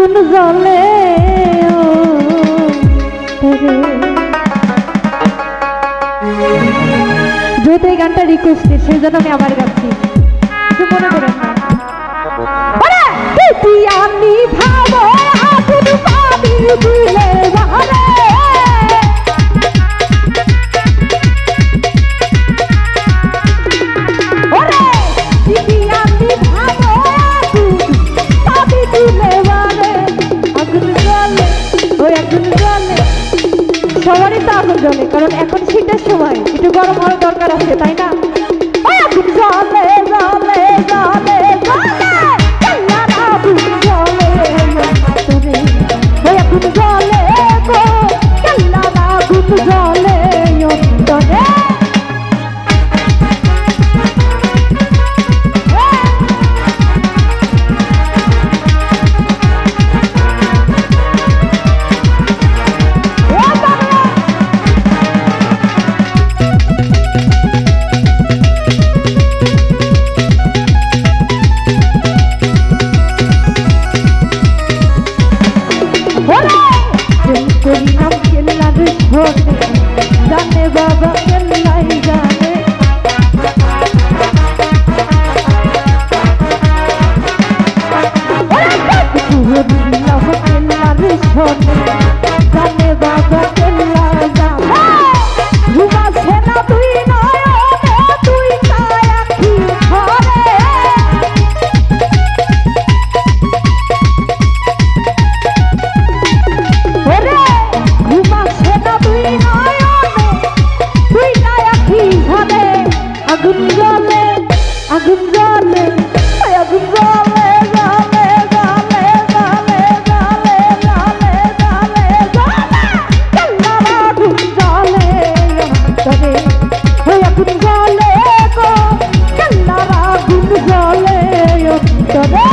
আগুন জ্বলে যেহেতু এই গানটা রিকোয়েস্টেড সেই জন্য আমি আবার গাচ্ছি, কিছু মনে করেন না। আমি ভাবো আগুন পানি দিলে বাহারে সবারই তো আগুন জ্বলে, কারণ এখন শীতের সময় একটু গরম হওয়ার দরকার আছে, তাই না? আগুন জ্বলে জ্বলে জ্বলে আগুন জ্বলে আগুন জ্বলে আগুন জ্বলে জানে বাবা কেল্লাই জানে জানে বাবা কেল্লা জানে ঘুমাছে না তুই নয়নে তুই কায়াকি ঘরে ওরে ঘুমাছে না তুই নয়নে তুই কায়াকি ঘরে আগুন জ্বলে আগুন জ্বলে আগুন জ্বলে জ্বলে জ্বলে জ্বলে জ্বলে জ্বলে জ্বলে জ্বলে আগুন জ্বলে তবে আগুন জ্বলে গো আগুন জ্বলে তবে